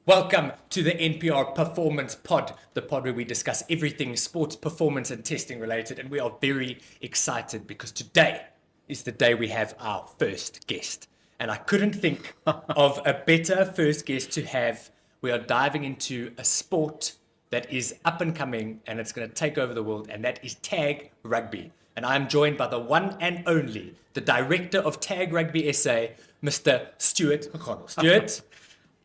Welcome to the NPR Performance Pod, the pod where we discuss everything sports performance and testing related. And we are very excited because today is the day we have our first guest. And I couldn't think of a better first guest to have. We are diving into a sport that is up and coming and it's going to take over the world, and that is tag rugby. And I'm joined by the one and only, the director of Tag Rugby SA, Mr. Stuart McConnell. Stuart?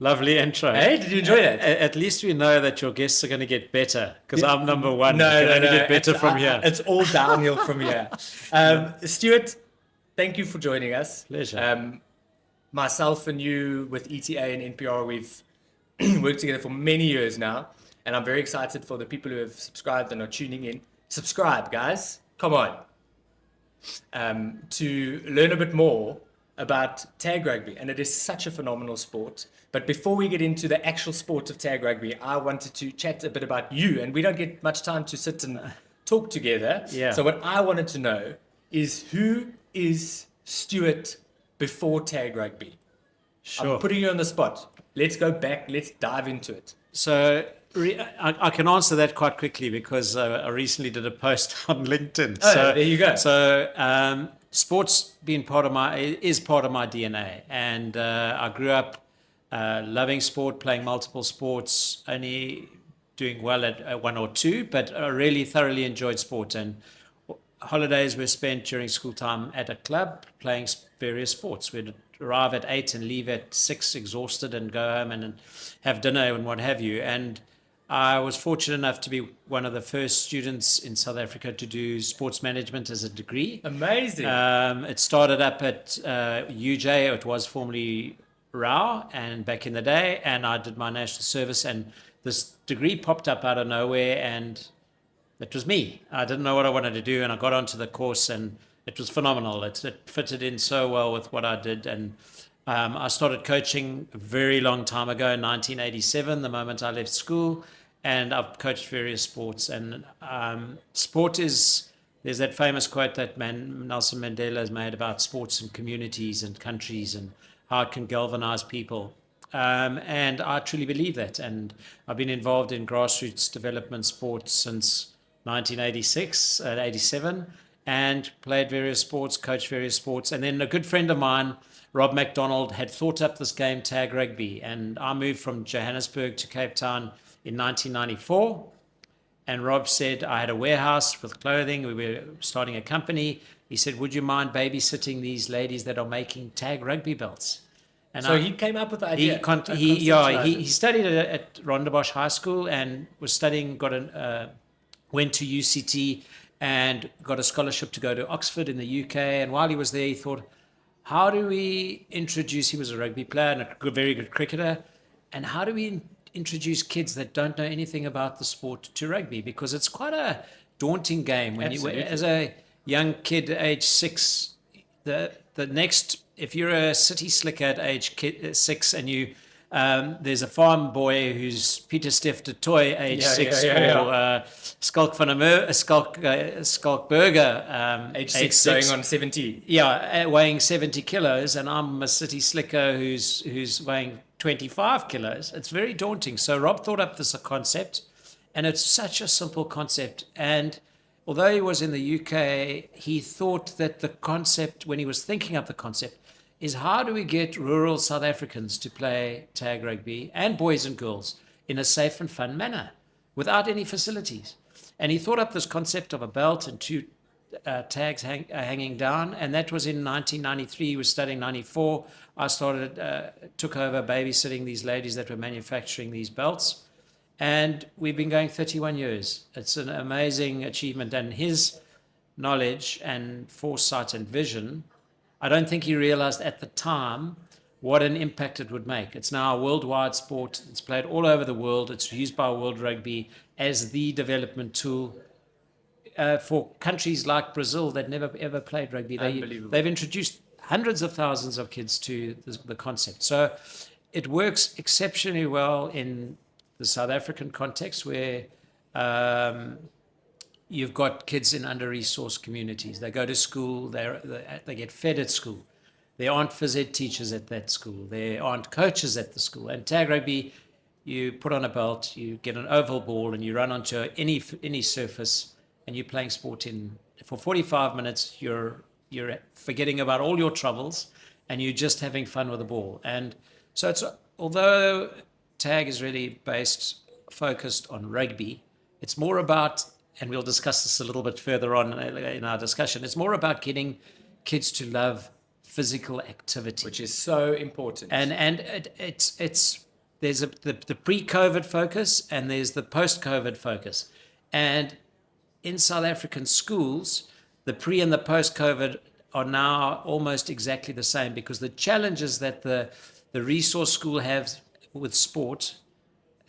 Lovely intro. Hey, did you enjoy that? At least we know that your guests are going to get better because I'm number one. No, you can only no. get better from here. It's all downhill from here. Stuart, thank you for joining us. Pleasure. Myself and you with ETA and NPR, we've worked together for many years now, and I'm very excited for the people who have subscribed and are tuning in. Subscribe, guys. Come on. To learn a bit more about tag rugby, and it is such a phenomenal sport. But before we get into the actual sport of tag rugby, I wanted to chat a bit about you, and we don't get much time to sit and talk together. Yeah. So what I wanted to know is, who is Stuart before tag rugby? Sure. I'm putting you on the spot. Let's go back. Let's dive into it. So I can answer that quite quickly because I recently did a post on LinkedIn. Oh, there you go. So sports is part of my DNA, and I grew up loving sport, playing multiple sports, only doing well at one or two, but I really thoroughly enjoyed sport. And holidays were spent during school time at a club playing various sports. We'd arrive at 8 and leave at 6, exhausted, and go home and have dinner and what have you. And I was fortunate enough to be one of the first students in South Africa to do sports management as a degree. Amazing. It started up at UJ. It was formerly RAU, and back in the day, and I did my national service, and this degree popped up out of nowhere, and it was me. I didn't know what I wanted to do, and I got onto the course, and it was phenomenal. It fitted in so well with what I did, and I started coaching a very long time ago, in 1987, the moment I left school, and I've coached various sports. And sport is, there's that famous quote that Nelson Mandela has made about sports and communities and countries and how it can galvanize people. And I truly believe that. And I've been involved in grassroots development sports since 1986, 87, and played various sports, coached various sports. And then a good friend of mine, Rob McDonald, had thought up this game, tag rugby. And I moved from Johannesburg to Cape Town in 1994. And Rob said, I had a warehouse with clothing. We were starting a company. He said, would you mind babysitting these ladies that are making tag rugby belts? And so he came up with the idea. He studied at Rondebosch High School and was studying, went to UCT and got a scholarship to go to Oxford in the UK. And while he was there, he thought, how do we introduce, he was a rugby player and a very good cricketer, and how do we introduce kids that don't know anything about the sport to rugby? Because it's quite a daunting game when you, as a young kid, age 6, the next, if you're a city slicker at age 6 and you there's a farm boy who's Peter Steph de Toy, age 6, or Skalk van der Skalkberger, age 6, going on 70. Yeah, weighing 70 kilos, and I'm a city slicker who's weighing 25 kilos. It's very daunting. So Rob thought up this concept, and it's such a simple concept. And although he was in the UK, he thought that the concept, when he was thinking up the concept, is how do we get rural South Africans to play tag rugby, and boys and girls, in a safe and fun manner without any facilities. And he thought up this concept of a belt and 2 tags hanging down, and that was in 1993. He was studying 94. I took over babysitting these ladies that were manufacturing these belts, and we've been going 31 years. It's an amazing achievement, and his knowledge and foresight and vision, I don't think he realized at the time what an impact it would make. It's now a worldwide sport. It's played all over the world. It's used by World Rugby as the development tool for countries like Brazil that never ever played rugby. They've introduced hundreds of thousands of kids to the concept. So it works exceptionally well in the South African context, where you've got kids in under-resourced communities. They go to school, they get fed at school. There aren't phys ed teachers at that school. There aren't coaches at the school. And tag rugby you put on a belt, you get an oval ball, and you run onto any surface, and you're playing sport for 45 minutes. You're forgetting about all your troubles, and you're just having fun with the ball. And so although tag is really focused on rugby, it's more about, and we'll discuss this a little bit further on in our discussion, it's more about getting kids to love physical activity, which is so important. And there's the pre-COVID focus and there's the post-COVID focus. And in South African schools, the pre and the post-COVID are now almost exactly the same, because the challenges that the resource school has with sport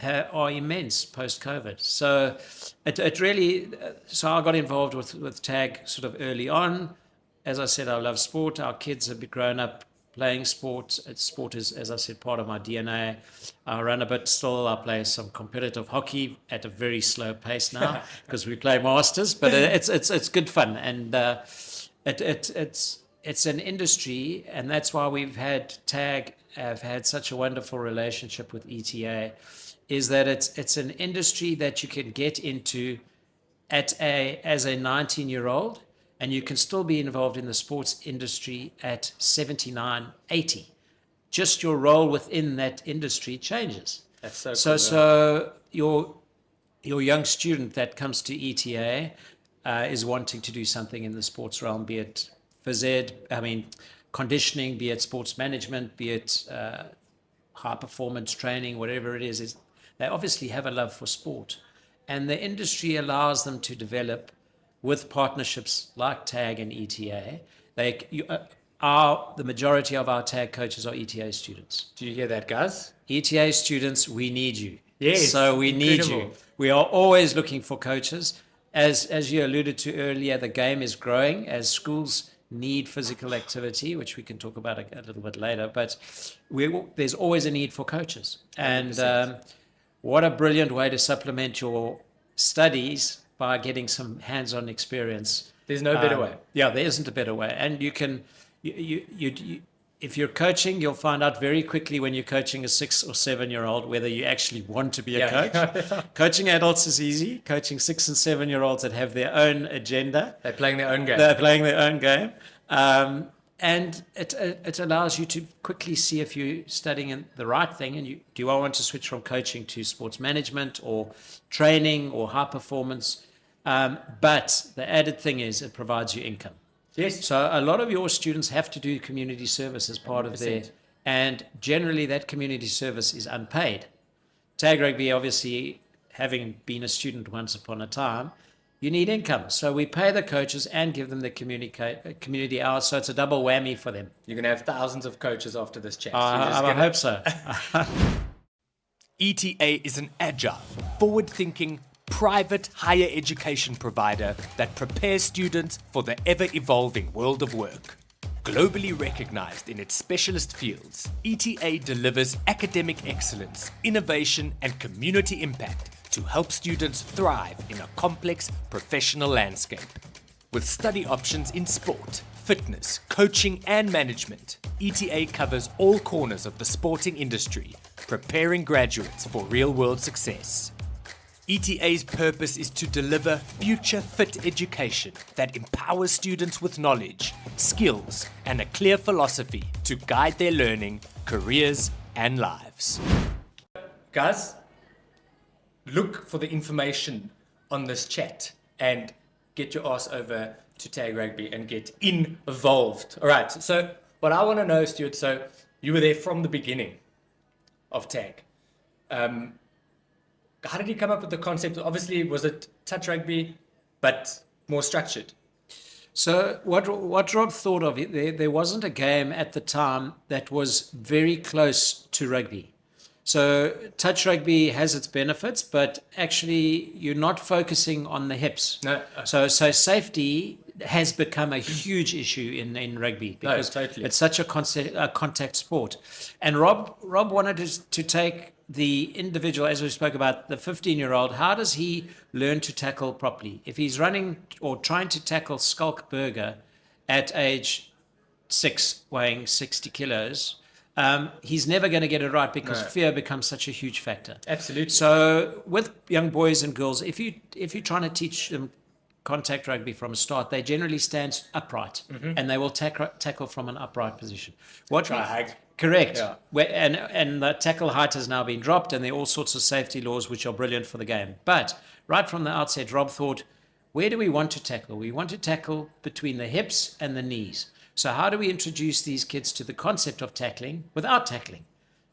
are immense post-COVID. So so I got involved with tag sort of early on. As I said, I love sport. Our kids have grown up playing sport. Sport is, as I said, part of my DNA. I run a bit still. I play some competitive hockey at a very slow pace now because we play masters. But it's good fun, and it's an industry, and that's why we've had tag. Have had such a wonderful relationship with ETA. Is that it's an industry that you can get into as a 19-year-old. And you can still be involved in the sports industry at 79, 80. Just your role within that industry changes. That's so cool. So your young student that comes to ETA is wanting to do something in the sports realm, be it phys ed, conditioning, be it sports management, be it high performance training, whatever it is they obviously have a love for sport. And the industry allows them to develop with partnerships like TAG and ETA. The majority of our TAG coaches are ETA students. Do you hear that, guys? ETA students, we need you. Yes. So we need you. We are always looking for coaches. As you alluded to earlier, the game is growing as schools need physical activity, which we can talk about a little bit later. But there's always a need for coaches. And what a brilliant way to supplement your studies by getting some hands-on experience. There's no better way. Yeah, there isn't a better way. And you can, if you're coaching, you'll find out very quickly when you're coaching a 6 or 7-year-old whether you actually want to be a coach. Coaching adults is easy. Coaching 6 and 7-year-olds that have their own agenda. They're playing their own game. They're playing their own game. And it allows you to quickly see if you're studying the right thing, and do I want to switch from coaching to sports management or training or high performance. But the added thing is it provides you income. Yes. So a lot of your students have to do community service as part 100%. Of their, and generally that community service is unpaid. Tag Rugby, obviously, having been a student once upon a time, you need income. So we pay the coaches and give them the community hours. So it's a double whammy for them. You're going to have thousands of coaches after this chat. I hope so. ETA is an agile, forward-thinking, private higher education provider that prepares students for the ever-evolving world of work. Globally recognized in its specialist fields, ETA delivers academic excellence, innovation, and community impact to help students thrive in a complex professional landscape. With study options in sport, fitness, coaching, and management, ETA covers all corners of the sporting industry, preparing graduates for real-world success. ETA's purpose is to deliver future-fit education that empowers students with knowledge, skills, and a clear philosophy to guide their learning, careers, and lives. Guys, look for the information on this chat and get your ass over to Tag Rugby and get involved. All right, so what I want to know, Stuart, so you were there from the beginning of Tag. How did you come up with the concept? Obviously, was it touch rugby, but more structured? So what Rob thought of it, there wasn't a game at the time that was very close to rugby. So touch rugby has its benefits, but actually you're not focusing on the hips. No. So safety has become a huge issue in rugby because totally. It's such a contact sport. And Rob wanted to take the individual, as we spoke about, the 15-year-old, how does he learn to tackle properly? If he's running or trying to tackle Skulk Burger at age 6, weighing 60 kilos, he's never going to get it right because No. fear becomes such a huge factor. Absolutely. So with young boys and girls, if you're trying to teach them contact rugby from a start, they generally stand upright and they will tackle from an upright position. Try hug. Correct. Yeah. And the tackle height has now been dropped, and there are all sorts of safety laws which are brilliant for the game. But right from the outset, Rob thought, where do we want to tackle? We want to tackle between the hips and the knees. So how do we introduce these kids to the concept of tackling without tackling?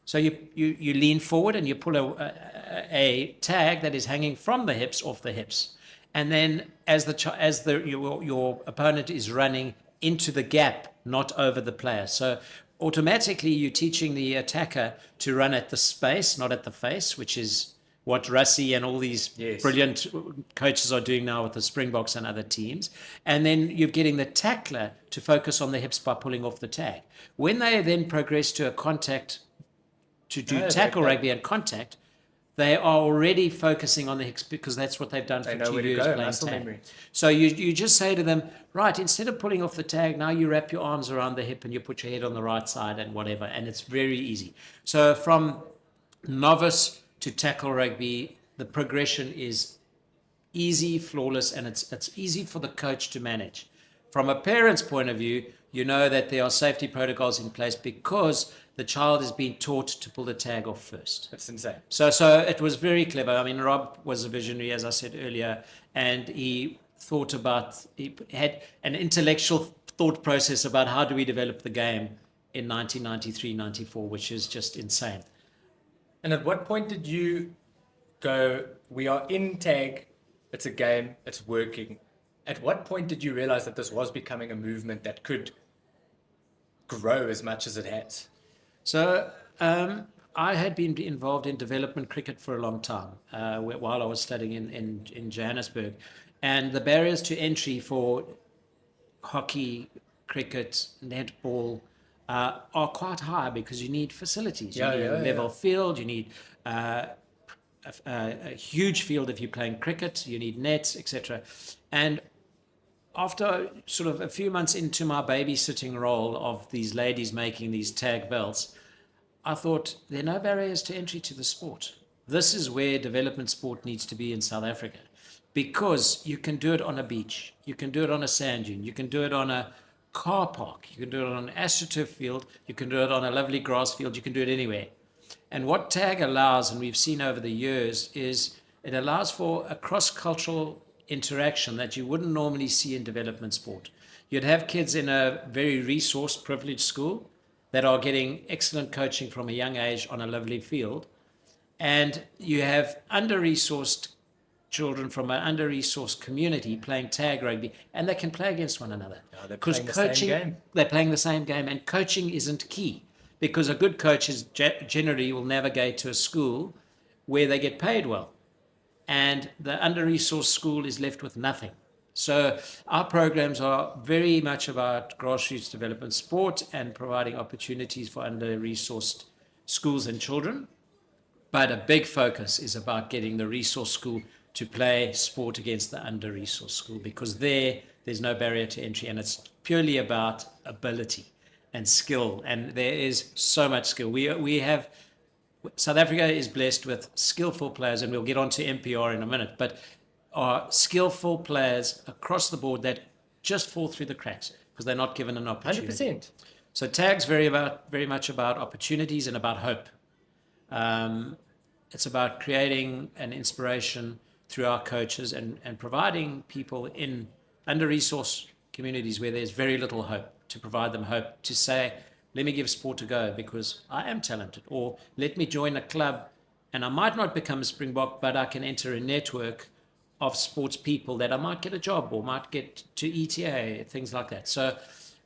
So you lean forward and you pull a tag that is hanging from the hips off the hips. And then as your opponent is running into the gap, not over the player. So automatically you're teaching the attacker to run at the space, not at the face, which is what Rassie and all these brilliant coaches are doing now with the Springboks and other teams. And then you're getting the tackler to focus on the hips by pulling off the tag. When they then progress to a contact, to do tackle rugby and contact, they are already focusing on the hips because that's what they've done for 2 years playing tag. So you just say to them, right, instead of pulling off the tag, now you wrap your arms around the hip and you put your head on the right side and whatever, and it's very easy. So from novice to tackle rugby, the progression is easy, flawless, and it's easy for the coach to manage. From a parent's point of view, you know that there are safety protocols in place because the child is being taught to pull the tag off first. That's insane. So it was very clever. I mean, Rob was a visionary, as I said earlier, and he had an intellectual thought process about how do we develop the game in 1993-94, which is just insane. And at what point did you go, we are in tag, it's a game, it's working. At what point did you realize that this was becoming a movement that could grow as much as it has? So I had been involved in development cricket for a long time while I was studying in Johannesburg. And the barriers to entry for hockey, cricket, netball, are quite high because you need facilities. You need a level field, you need a huge field if you're playing cricket, you need nets, etc. And after sort of a few months into my babysitting role of these ladies making these tag belts, I thought there are no barriers to entry to the sport. This is where development sport needs to be in South Africa, because you can do it on a beach, you can do it on a sand dune, you can do it on a car park, you can do it on an astroturf field, you can do it on a lovely grass field, you can do it anywhere. And what tag allows, and we've seen over the years, is it allows for a cross-cultural interaction that you wouldn't normally see in development sport. You'd have kids in a very resource-privileged school that are getting excellent coaching from a young age on a lovely field, and you have under-resourced children from an under-resourced community playing tag rugby, and they can play against one another because they're playing the same game, and coaching isn't key, because a good coach is generally will navigate to a school where they get paid well, and the under-resourced school is left with nothing. So our programs are very much about grassroots development sport and providing opportunities for under-resourced schools and children, but a big focus is about getting the resource school to play sport against the under-resourced school, because there's no barrier to entry, and it's purely about ability and skill, and there is so much skill. South Africa is blessed with skillful players, and we'll get on to NPR in a minute, but are skillful players across the board that just fall through the cracks because they're not given an opportunity. 100%. So tag's very much about opportunities and about hope. It's about creating an inspiration through our coaches and providing people in under-resourced communities where there's very little hope, to provide them hope, to say, let me give sport a go because I am talented, or let me join a club and I might not become a Springbok, but I can enter a network of sports people that I might get a job or might get to ETA, things like that. So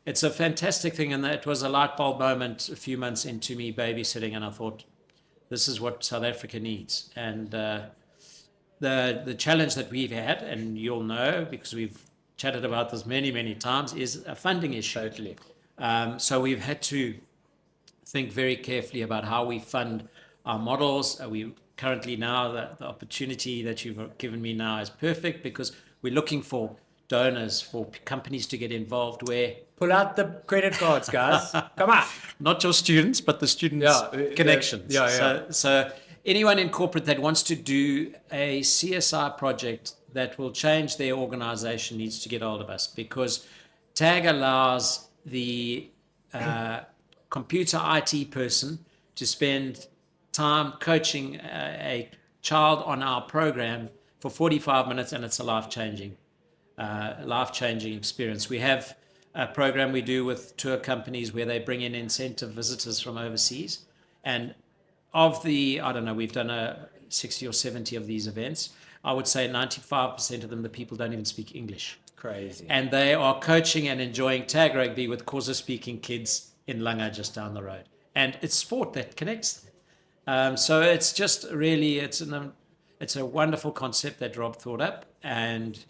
it's a fantastic thing, and it was a light bulb moment a few months into me babysitting, and I thought, this is what South Africa needs. And the challenge that we've had, and you'll know because we've chatted about this many, many times, is a funding issue. Totally. So we've had to think very carefully about how we fund our models. We currently now, the opportunity that you've given me now is perfect, because we're looking for donors for companies to get involved where Pull out the credit cards, guys. Come on. not your students, but the students' connections. Yeah. So anyone in corporate that wants to do a CSI project that will change their organization needs to get hold of us, because Tag allows the computer IT person to spend time coaching a child on our program for 45 minutes, and it's a life-changing experience. We have a program we do with tour companies where they bring in incentive visitors from overseas. And of the, I don't know, we've done 60 or 70 of these events. I would say 95% of them, the people don't even speak English. Crazy. And they are coaching and enjoying tag rugby with Xhosa-speaking kids in Langa just down the road. And it's sport that connects them. So it's just really, it's a wonderful concept that Rob thought up. And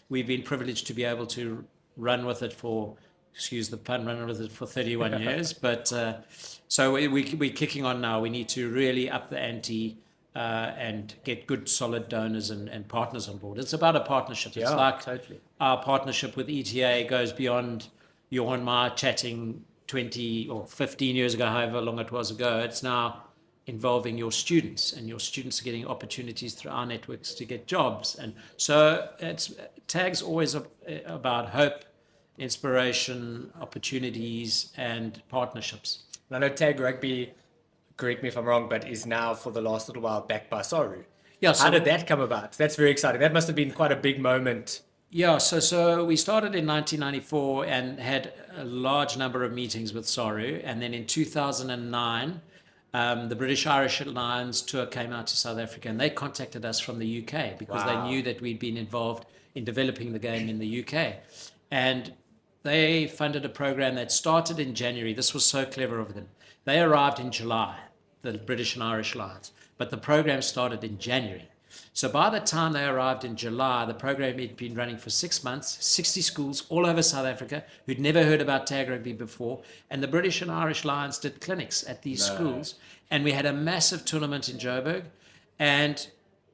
we've been privileged to be able to run with it for, excuse the pun, run with it for 31 years. But so we're kicking on now. We need to really up the ante and get good, solid donors and partners on board. It's about a partnership. It's like totally. Our partnership with ETA goes beyond your and my chatting 20 or 15 years ago, however long it was ago. It's now involving your students, and your students are getting opportunities through our networks to get jobs. And so Tag's always about hope, inspiration, opportunities, and partnerships. I know Tag Rugby, correct me if I'm wrong, but is now for the last little while backed by SARU. Yeah. How did that come about? That's very exciting. That must have been quite a big moment. Yeah, so we started in 1994 and had a large number of meetings with SARU. And then in 2009, the British Irish Lions tour came out to South Africa, and they contacted us from the UK because they knew that we'd been involved in developing the game in the UK. And they funded a program that started in January. This was so clever of them. They arrived in July, the British and Irish Lions, but the program started in January. So by the time they arrived in July, the program had been running for 6 months, 60 schools all over South Africa who'd never heard about tag rugby before. And the British and Irish Lions did clinics at these schools. And we had a massive tournament in Joburg. And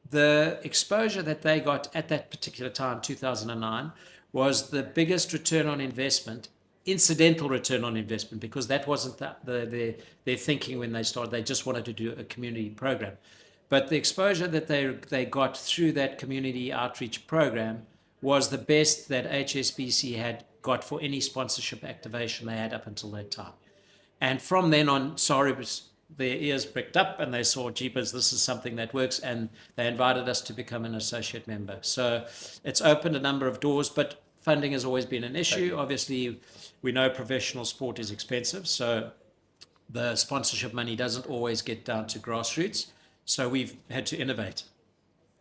the exposure that they got at that particular time, 2009, was the biggest return on investment, incidental return on investment, because that wasn't their thinking when they started. They just wanted to do a community program. But the exposure that they got through that community outreach program was the best that HSBC had got for any sponsorship activation they had up until that time. And from then on, their ears pricked up and they saw, jeepers, this is something that works, and they invited us to become an associate member. So it's opened a number of doors, but funding has always been an issue. Obviously, we know professional sport is expensive, so the sponsorship money doesn't always get down to grassroots. So we've had to innovate,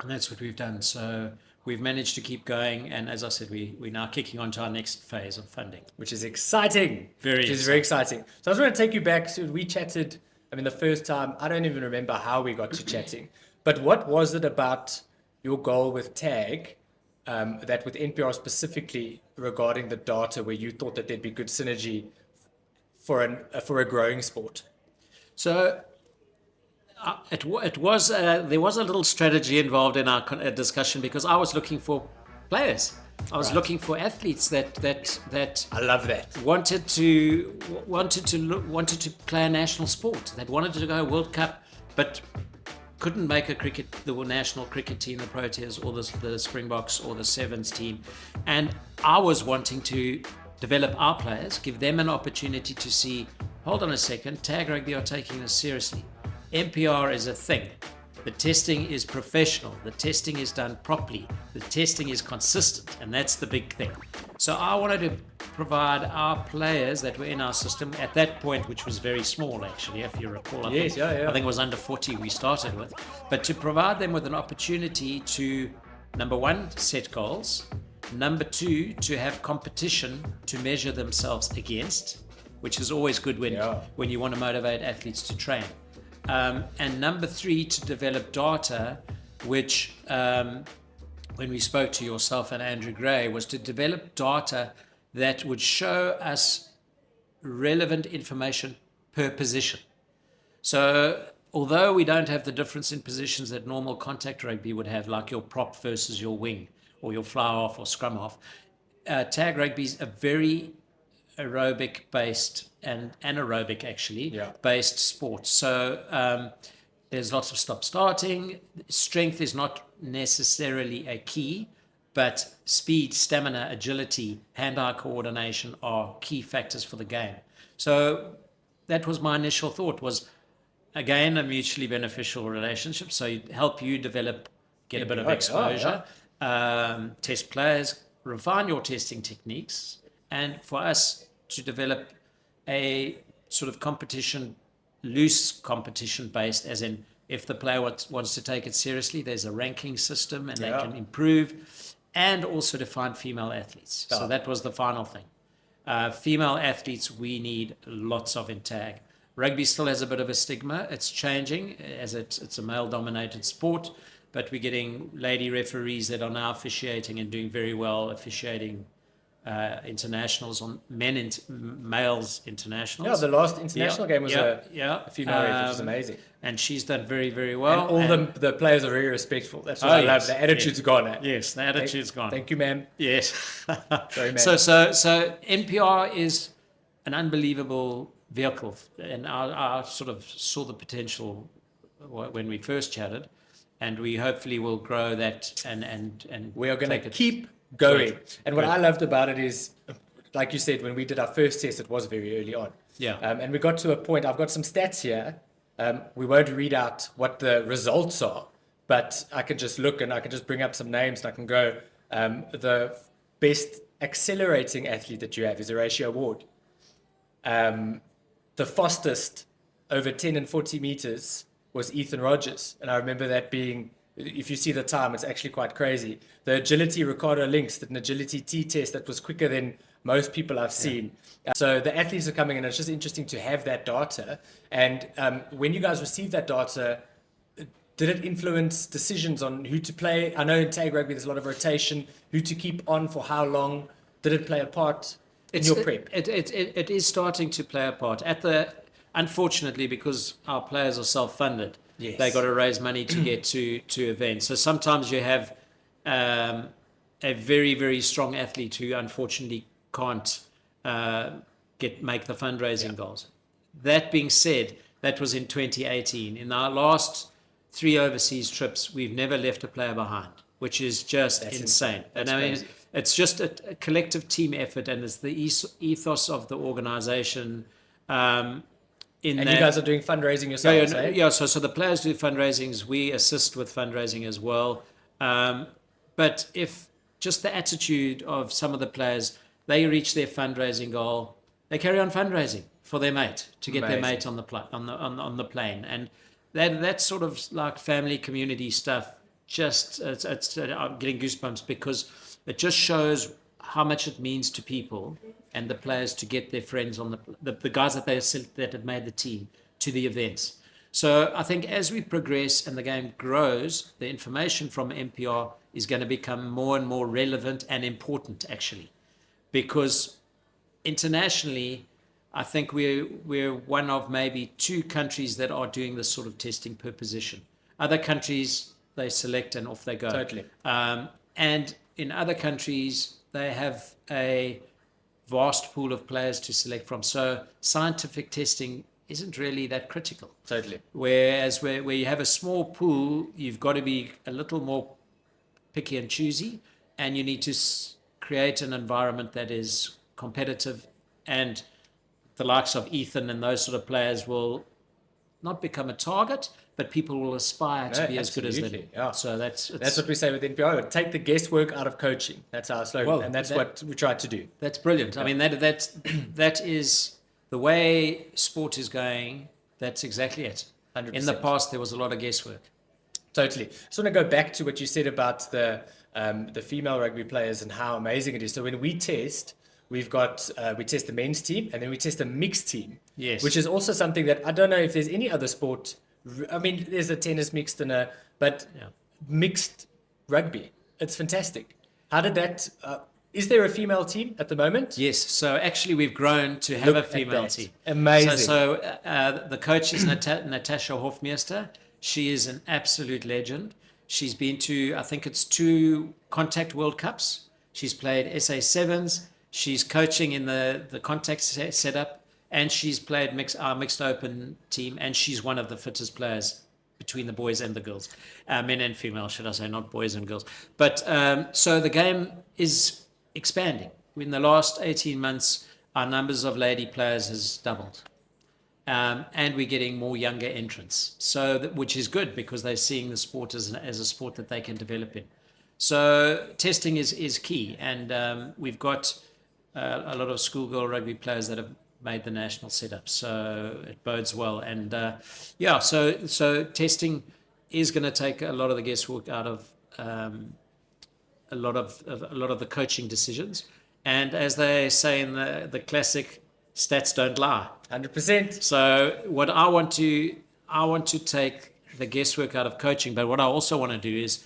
and that's what we've done. So we've managed to keep going, and as I said, we're now kicking on to our next phase of funding. Which is exciting. Very exciting. So I just want to take you back. So we chatted, the first time, I don't even remember how we got to chatting, but what was it about your goal with Tag, that with NPR specifically regarding the data, where you thought that there'd be good synergy for a growing sport? So it was there was a little strategy involved in our discussion, because I was looking for players. I was looking for athletes that I love that, wanted to play a national sport, that wanted to go World Cup, but couldn't make the national cricket team, the Proteas or the Springboks or the Sevens team. And I was wanting to develop our players, give them an opportunity to see, hold on a second, Tag Rugby are taking this seriously. NPR is a thing. The testing is professional. The testing is done properly. The testing is consistent, and that's the big thing. So I wanted to provide our players that were in our system at that point, which was very small actually, if you recall. I think it was under 40 we started with. But to provide them with an opportunity to, number one, set goals. Number two, to have competition to measure themselves against, which is always good when you want to motivate athletes to train. And number three, to develop data, which when we spoke to yourself and Andrew Gray, was to develop data that would show us relevant information per position. So although we don't have the difference in positions that normal contact rugby would have, like your prop versus your wing, or your fly off or scrum off, Tag rugby is a very aerobic based and anaerobic actually based sport. So there's lots of stop starting. Strength is not necessarily a key, but speed, stamina, agility, hand-eye coordination are key factors for the game. So that was my initial thought, was again a mutually beneficial relationship. So help you develop, get a bit of exposure, test players, refine your testing techniques, and for us to develop a sort of competition, loose competition based, as in if the player wants to take it seriously, there's a ranking system and they can improve, and also to find female athletes. So that was the final thing. Female athletes, we need lots of in tag. Rugby still has a bit of a stigma. It's changing as it's a male-dominated sport, but we're getting lady referees that are now officiating and doing very well, officiating internationals on males internationals. Yeah, the last international game was a female ref, which is amazing. And she's done very, very well. And all the players are very respectful. That's what I love. The attitude's gone. Yes, the attitude's gone. Thank you, ma'am. Yes. Sorry, ma'am. So NPR is an unbelievable vehicle, and I sort of saw the potential when we first chatted, and we hopefully will grow that and we are going to keep going. Great. And what I loved about it is, like you said, when we did our first test, it was very early on. Yeah. And we got to a point, I've got some stats here. We won't read out what the results are, but I can just look and I can just bring up some names and I can go, the best accelerating athlete that you have is a Ratio Award. The fastest over 10 and 40 meters was Ethan Rogers. And I remember that being, if you see the time, it's actually quite crazy. The agility, Ricardo Lynx did an agility T-test that was quicker than most people I've seen. So the athletes are coming in. It's just interesting to have that data. And when you guys receive that data, did it influence decisions on who to play? I know in tag rugby there's a lot of rotation, who to keep on for how long. Did it play a part in your prep? It is starting to play a part. Unfortunately, because our players are self-funded, they got to raise money to get to events. So sometimes you have a very, very strong athlete who unfortunately can't make the fundraising goals. That being said, that was in 2018. In our last 3 overseas trips, we've never left a player behind, which is just insane. And I mean, it's just a collective team effort, and it's the ethos of the organization. You guys are doing fundraising yourselves, So the players do fundraisings. We assist with fundraising as well. But if just the attitude of some of the players, they reach their fundraising goal, they carry on fundraising for their mate to get their mate on the plane, and that's sort of like family community stuff. I'm getting goosebumps because it just shows how much it means to people and the players to get their friends on the guys that have made the team to the events. So I think as we progress and the game grows, the information from NPR is going to become more and more relevant and important, actually, because internationally, I think we're one of maybe 2 countries that are doing this sort of testing per position. Other countries, they select and off they go. Totally. And in other countries, they have a vast pool of players to select from. So scientific testing isn't really that critical. Totally. Whereas where you have a small pool, you've got to be a little more picky and choosy, and you need to create an environment that is competitive, and the likes of Ethan and those sort of players will not become a target, but people will aspire to be as good as they do. Yeah. So that's what we say with NPR. Take the guesswork out of coaching. That's our slogan, and that's what we try to do. That's brilliant. Yeah. I mean, that is the way sport is going. That's exactly it. 100%. In the past, there was a lot of guesswork. Totally. I just want to go back to what you said about the female rugby players and how amazing it is. So when we test, we've got we test the men's team and then we test a mixed team. Yes. Which is also something that I don't know if there's any other sport. I mean, there's a tennis mixed and mixed rugby. It's fantastic. How did that? Is there a female team at the moment? Yes. So actually, we've grown to have a female team. Amazing. So the coach is Natasha Hofmeister. She is an absolute legend. She's been to, I think it's 2 contact World Cups. She's played SA sevens. She's coaching in the contact setup, and she's played our mixed open team, and she's one of the fittest players between the boys and the girls, men and female, should I say, not boys and girls. But so the game is expanding. In the last 18 months, our numbers of lady players has doubled. And we're getting more younger entrants, which is good because they're seeing the sport as a sport that they can develop in. So testing is key, and we've got a lot of schoolgirl rugby players that have made the national setup, so it bodes well. And so testing is going to take a lot of the guesswork out of a lot of the coaching decisions. And as they say in the classic, stats don't lie. 100%. So what I want to take the guesswork out of coaching, but what I also want to do is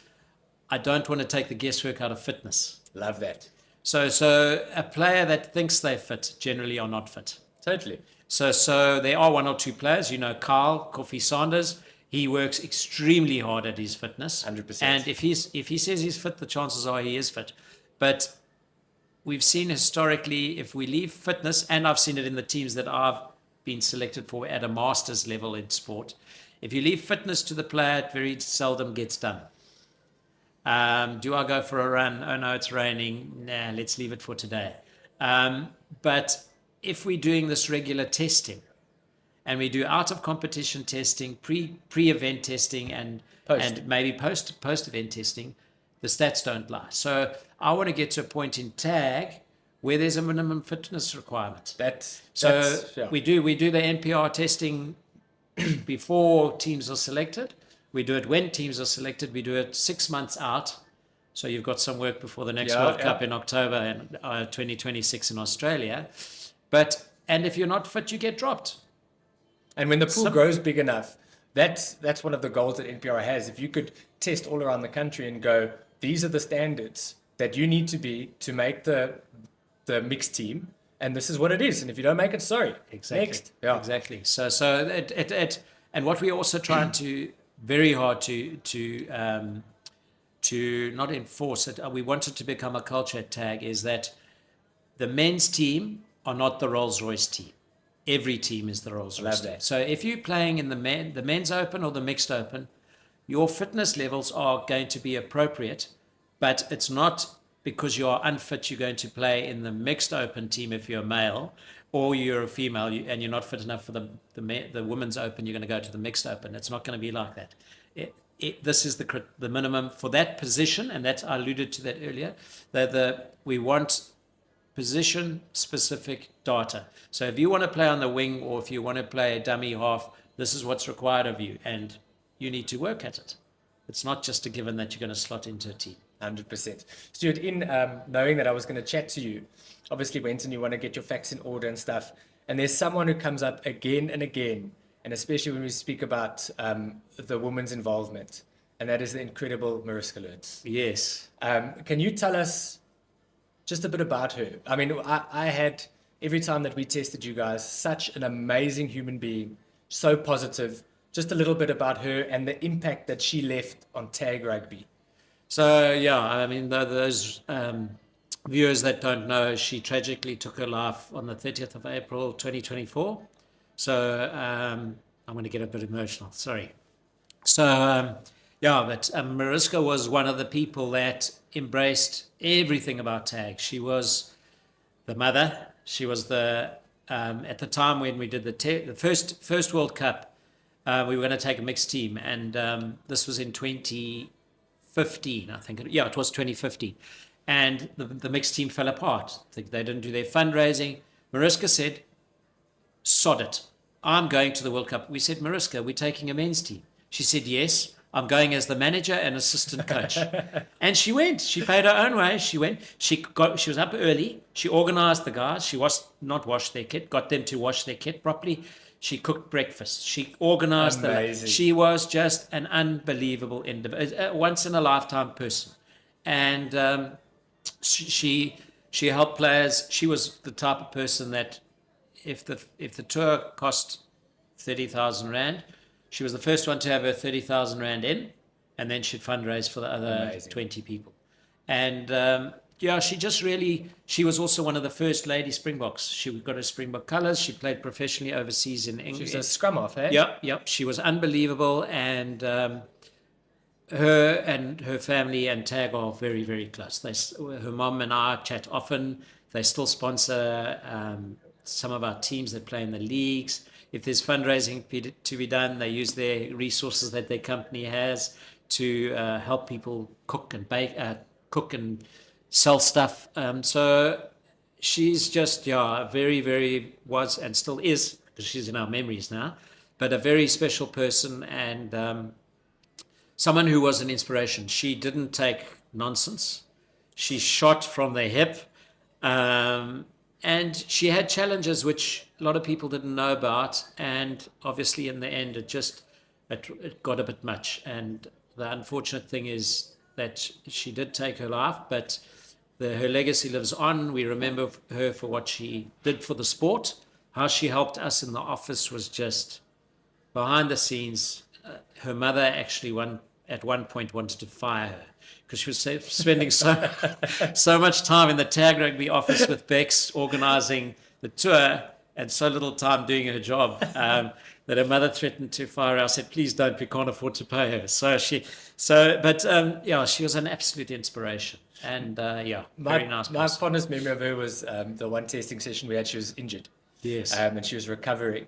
I don't want to take the guesswork out of fitness. Love that. So a player that thinks they're fit generally are not fit. Totally. So there are one or two players, Carl Coffey Sanders, he works extremely hard at his fitness. 100%. And if he says he's fit, the chances are he is fit. But we've seen historically, if we leave fitness, and I've seen it in the teams that I've been selected for at a master's level in sport, if you leave fitness to the player, it very seldom gets done. Do I go for a run? Oh no, it's raining. Nah, let's leave it for today. But if we're doing this regular testing, and we do out of competition testing, pre-event testing, and maybe post-event testing, the stats don't lie. So I want to get to a point in tag where there's a minimum fitness requirement. We do the NPR testing before teams are selected. We do it when teams are selected. We do it 6 months out. So you've got some work before the next World Cup in October and 2026 in Australia. And if you're not fit, you get dropped. And when the pool grows big enough, that's one of the goals that NPR has. If you could test all around the country and go, these are the standards that you need to be to make the mixed team, and this is what it is. And if you don't make it, sorry. Exactly. Next. Yeah. Exactly. So it and what we're also trying to very hard to not enforce it. We want it to become a culture at Tag, is that the men's team are not the Rolls-Royce team. Every team is the Rolls-Royce team. So if you're playing in the men's open or the mixed open, your fitness levels are going to be appropriate, but it's not because you are unfit you're going to play in the mixed open team if you're a male, or you're a female and you're not fit enough for the women's open, you're going to go to the mixed open. It's not going to be like that. This is the minimum for that position, and I alluded to that earlier. We want position-specific data. So if you want to play on the wing, or if you want to play a dummy half, this is what's required of you, and you need to work at it. It's not just a given that you're going to slot into a team. 100%. Stuart, in knowing that I was going to chat to you, obviously went and you want to get your facts in order and stuff, and there's someone who comes up again and again, and especially when we speak about the women's involvement, and that is the incredible Mariska. Yes. Can you tell us just a bit about her? I mean, I had, every time that we tested you guys, such an amazing human being, so positive. Just a little bit about her and the impact that she left on Tag Rugby. So, yeah, I mean, those viewers that don't know, she tragically took her life on the 30th of April, 2024. So I'm going to get a bit emotional, sorry. So, but Mariska was one of the people that embraced everything about Tag. She was the mother. She was at the time when we did the first World Cup, we were going to take a mixed team, and this was in 2015, I think. It was 2015. And the mixed team fell apart. They didn't do their fundraising. Mariska said, sod it. I'm going to the World Cup. We said, Mariska, we're taking a men's team. She said, yes, I'm going as the manager and assistant coach. And she went. She paid her own way. She went. She was up early. She organized the guys. She not washed their kit, got them to wash their kit properly. She cooked breakfast. She organized she was just an unbelievable individual, once in a lifetime person. And she helped players. She was the type of person that if the tour cost 30,000 Rand, she was the first one to have her 30,000 Rand in, and then she'd fundraise for the other 20 people. And Yeah, she was also one of the first lady Springboks. She got her Springbok colours. She played professionally overseas in England. She's a scrum half, eh? Yep. She was unbelievable, and her family and Tag are very, very close. Her mom and I chat often. They still sponsor some of our teams that play in the leagues. If there's fundraising to be done, they use their resources that their company has to help people cook and bake, cook and sell stuff. So she's just, very, very was and still is, because she's in our memories now, but a very special person, and someone who was an inspiration. She didn't take nonsense. She shot from the hip. And she had challenges which a lot of people didn't know about. And obviously in the end, it got a bit much. And the unfortunate thing is that she did take her life, but her legacy lives on. We remember her for what she did for the sport. How she helped us in the office was just behind the scenes. Her mother actually at one point wanted to fire her because she was spending so much time in the Tag Rugby office with Bex organising the tour and so little time doing her job that her mother threatened to fire her. I said, please don't, we can't afford to pay her. She was an absolute inspiration. And very nice person. My fondest memory of her was the one testing session we had. She was injured. Yes. And she was recovering.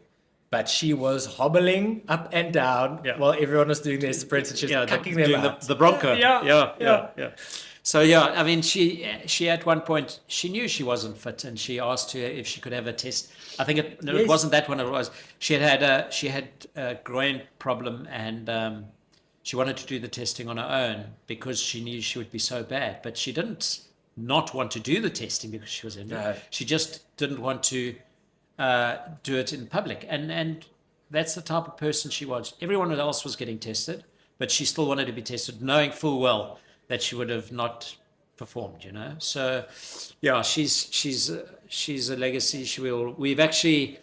But she was hobbling up and down while everyone was doing their sprints, and she was kicking them out. The Bronco. Yeah. So I mean, she at one point she knew she wasn't fit, and she asked her if she could have a test. I think it wasn't that one. It was she had a groin problem, and she wanted to do the testing on her own because she knew she would be so bad. But she didn't not want to do the testing because she was injured. No. She just didn't want to do it in public, and that's the type of person she was. Everyone else was getting tested, but she still wanted to be tested, knowing full well that she would have not performed. So she's a legacy. We've actually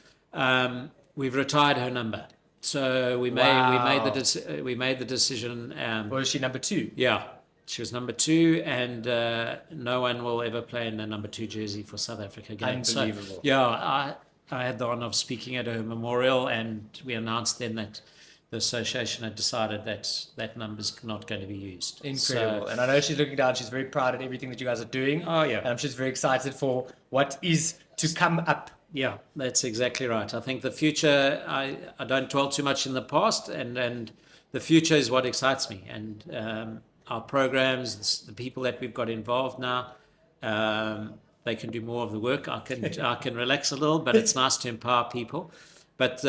we've retired her number, so we made the decision. Was she number 2? Yeah, she was number 2, and no one will ever play in the number 2 jersey for South Africa again. Unbelievable. So, I had the honor of speaking at her memorial, and we announced then that the association had decided that number's not going to be used. Incredible. And I know she's looking down. She's very proud of everything that you guys are doing. Oh, yeah. And she's very excited for what is to come up. Yeah, that's exactly right. I think the future, I don't dwell too much in the past, and the future is what excites me. And our programs, the people that we've got involved now, they can do more of the work. I can relax a little, but it's nice to empower people. But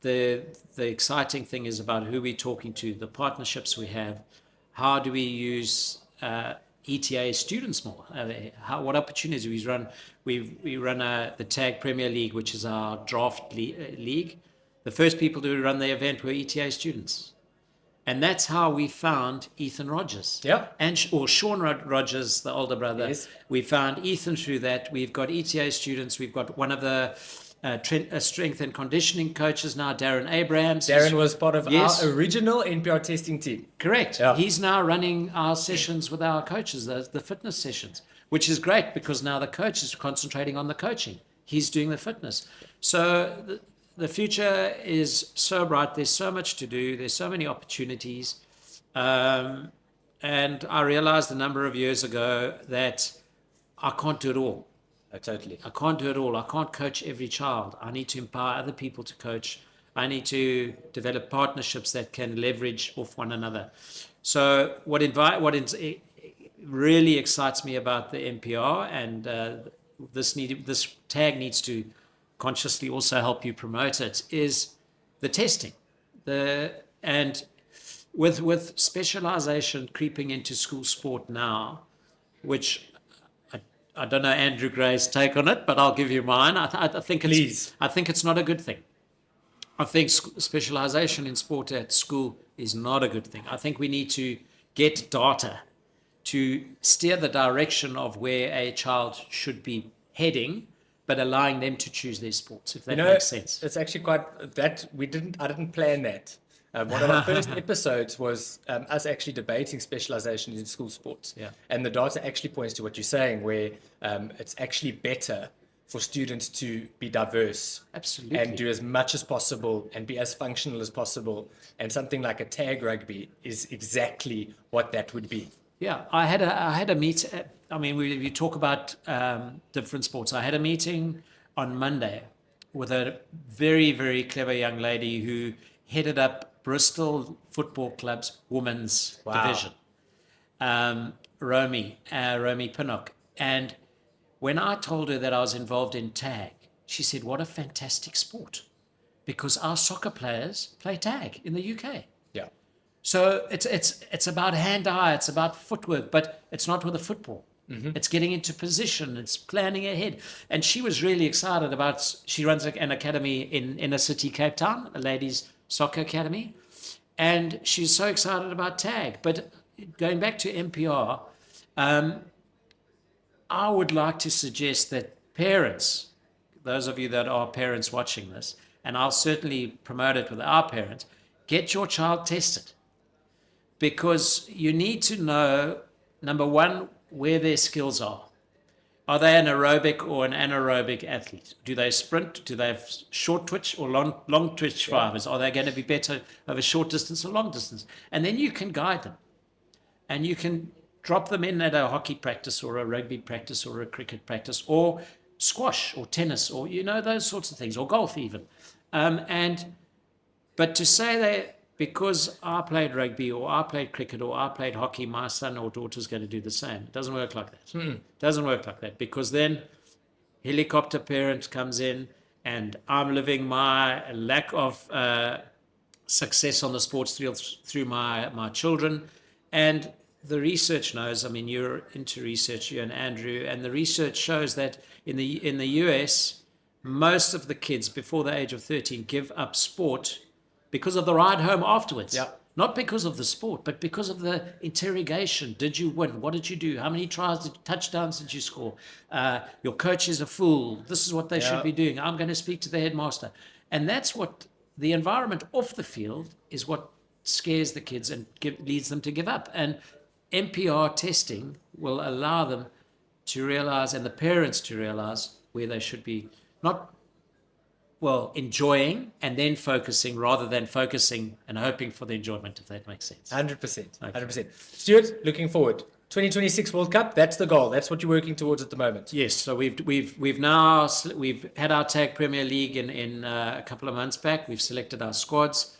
the exciting thing is about who we're talking to, the partnerships we have. How do we use ETA students more? What opportunities we run? We run the Tag Premier League, which is our draft league. The first people to run the event were ETA students. And that's how we found Ethan Rogers. Yeah. Or Sean Rogers, the older brother. Yes. We found Ethan through that. We've got ETA students. We've got one of the strength and conditioning coaches now, Darren Abrahams. Darren was part of our original NPR testing team. Correct. Yeah. He's now running our sessions with our coaches, the fitness sessions, which is great because now the coach is concentrating on the coaching. He's doing the fitness. So the future is so bright. There's so much to do. There's so many opportunities. And I realized a number of years ago that I can't do it all. Totally. I can't do it all. I can't coach every child. I need to empower other people to coach. I need to develop partnerships that can leverage off one another. So what really excites me about the NPR, and this tag needs to consciously also help you promote it, is the testing. And with specialization creeping into school sport now, which I don't know Andrew Gray's take on it, but I'll give you mine. I think it's not a good thing. I think specialization in sport at school is not a good thing. I think we need to get data to steer the direction of where a child should be heading, but allowing them to choose their sports, if that makes sense. It's actually quite that I didn't plan that. One of our first episodes was us actually debating specialization in school sports. Yeah. And the data actually points to what you're saying, where it's actually better for students to be diverse. Absolutely. And do as much as possible and be as functional as possible. And something like a tag rugby is exactly what that would be. Yeah, I had a meet. I mean, we talk about different sports. I had a meeting on Monday with a very, very clever young lady who headed up Bristol Football Club's women's division, Romy Pinnock. And when I told her that I was involved in tag, she said, "What a fantastic sport," because our soccer players play tag in the UK. Yeah. So it's about hand-eye, it's about footwork, but it's not with a football. Mm-hmm. It's getting into position, it's planning ahead. And she was really excited about, she runs an academy in inner city Cape Town, a ladies' soccer academy. And she's so excited about tag. But going back to NPR, I would like to suggest that parents, those of you that are parents watching this, and I'll certainly promote it with our parents, get your child tested. Because you need to know, number one, where their skills are. Are they an aerobic or an anaerobic athlete? Do they sprint? Do they have short twitch or long twitch fibers? Are they going to be better over short distance or long distance? And then you can guide them. And you can drop them in at a hockey practice or a rugby practice or a cricket practice or squash or tennis or, those sorts of things, or golf even. But to say that because I played rugby or I played cricket or I played hockey, my son or daughter is going to do the same. It doesn't work like that. It doesn't work like that, because then helicopter parent comes in and I'm living my lack of success on the sports field through my children. And the research knows, I mean, you're into research, you and Andrew, and the research shows that in the US, most of the kids before the age of 13 give up sport because of the ride home afterwards. Yeah. Not because of the sport, but because of the interrogation. Did you win? What did you do? How many touchdowns did you score? Your coach is a fool. This is what they should be doing. I'm going to speak to the headmaster. And that's what the environment off the field is, what scares the kids and leads them to give up. And NPR testing will allow them to realize, and the parents to realize, where they should be enjoying and then focusing, rather than focusing and hoping for the enjoyment, if that makes sense. 100%. Okay. 100%. Stuart, looking forward. 2026 World Cup, that's the goal. That's what you're working towards at the moment. Yes, so we've had our Tag Premier League in a couple of months back. We've selected our squads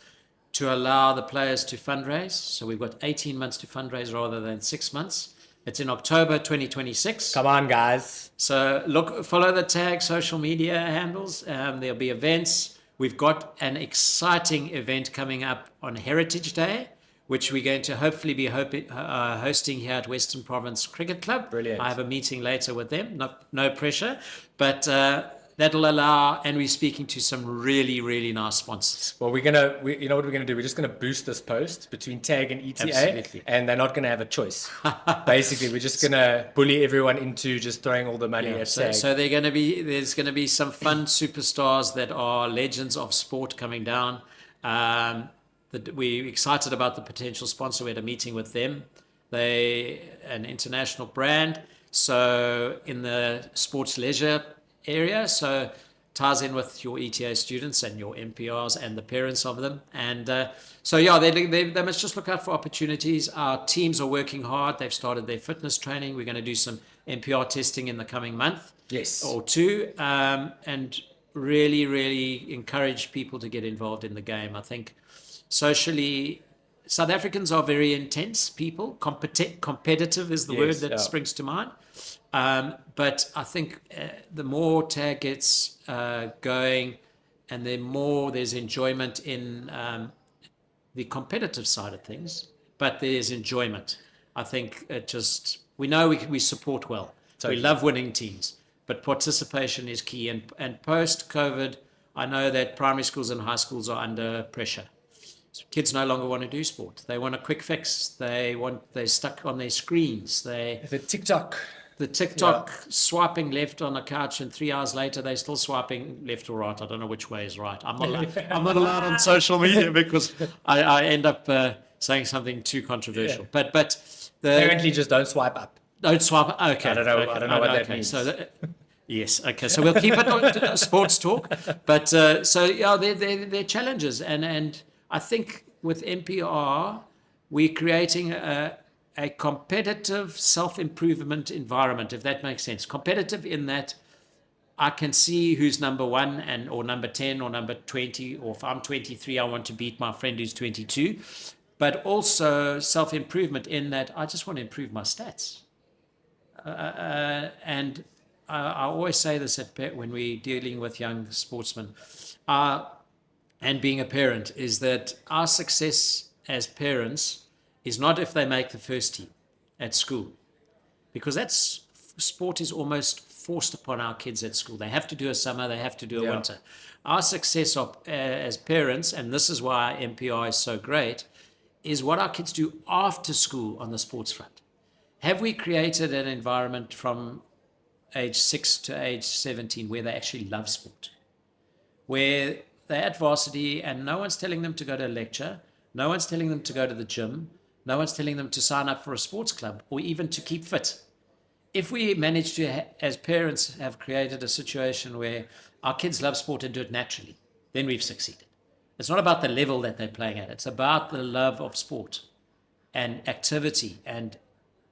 to allow the players to fundraise. So we've got 18 months to fundraise rather than 6 months. It's in October 2026. Come on, guys. So follow the Tag social media handles. There'll be events. We've got an exciting event coming up on Heritage Day, which we're going to hopefully be hosting here at Western Province Cricket Club. Brilliant. I have a meeting later with them. No pressure, but that'll allow, and we're speaking to some really, really nice sponsors. Well, you know what we're going to do? We're just going to boost this post between Tag and ETA. Absolutely. And they're not going to have a choice. Basically, we're just going to bully everyone into just throwing all the money at Tag. So there's going to be some fun superstars that are legends of sport coming down. We're excited about the potential sponsor. We had a meeting with them. They're an international brand, so in the sports leisure area, so ties in with your ETA students and your MPRs and the parents of them. And they must just look out for opportunities. Our teams are working hard. They've started their fitness training. We're going to do some NPR testing in the coming month or two, and really, really encourage people to get involved in the game. I think socially, South Africans are very intense people. Competitive is the word that springs to mind. But I think the more Tag gets going, and the more there's enjoyment in the competitive side of things, but there's enjoyment. I think we know we support well. Totally. We love winning teams, but participation is key. And post-COVID, I know that primary schools and high schools are under pressure. Kids no longer want to do sport. They want a quick fix. They're stuck on their screens. The TikTok. the TikTok swiping left on a couch, and 3 hours later they're still swiping left or right. I don't know which way is right. I'm not allowed on social media because I end up saying something too controversial. Yeah. But Apparently, just don't swipe up. don't swipe. Okay, I don't know what that okay. means. So yes, okay. So we'll keep it on sports talk. But so yeah, they're challenges, and I think with NPR we're creating a competitive self-improvement environment, if that makes sense. Competitive in that I can see who's number 1 or number 10 or number 20, or if I'm 23, I want to beat my friend who's 22. But also self-improvement in that I just want to improve my stats. And I always say this when we're dealing with young sportsmen and being a parent, is that our success as parents is not if they make the first team at school, because sport is almost forced upon our kids at school. They have to do a summer, they have to do a winter. Our success as parents, and this is why NPR is so great, is what our kids do after school on the sports front. Have we created an environment from age 6 to age 17 where they actually love sport, where they're at varsity and no one's telling them to go to a lecture, no one's telling them to go to the gym, no one's telling them to sign up for a sports club or even to keep fit? If we manage to, as parents, have created a situation where our kids love sport and do it naturally, then we've succeeded. It's not about the level that they're playing at. It's about the love of sport and activity. And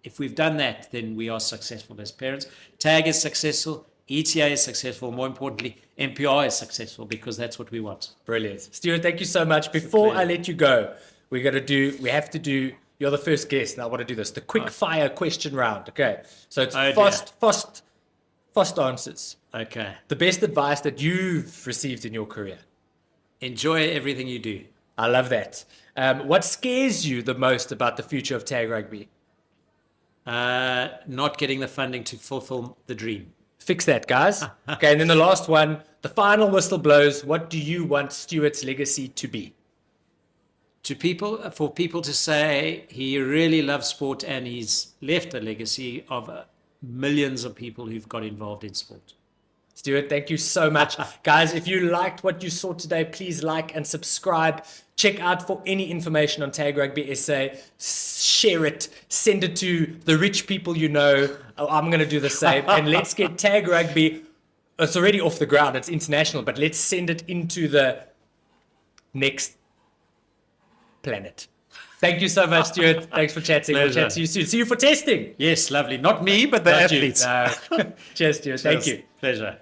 if we've done that, then we are successful as parents. Tag is successful. ETA is successful. More importantly, NPR is successful, because that's what we want. Brilliant. Stuart, thank you so much. Before I let you go, we have to do, you're the first guest, and I want to do this, the quick fire question round. Okay. So it's fast answers. Okay. The best advice that you've received in your career. Enjoy everything you do. I love that. What scares you the most about the future of tag rugby? Not getting the funding to fulfill the dream. Fix that, guys. Okay, and then the last one, the final whistle blows. What do you want Stuart's legacy to be? For people to say he really loves sport and he's left a legacy of millions of people who've got involved in sport. Stuart, thank you so much. Guys, if you liked what you saw today, please like and subscribe. Check out for any information on Tag Rugby SA. Share it. Send it to the rich people you know. I'm going to do the same. And let's get Tag Rugby. It's already off the ground. It's international. But let's send it into the next planet. Thank you so much, Stuart. Thanks for chatting. We'll chat to you soon. See you for testing. Yes, lovely. Not me, but the athletes. No. Cheers, Stuart. Thank you. Pleasure.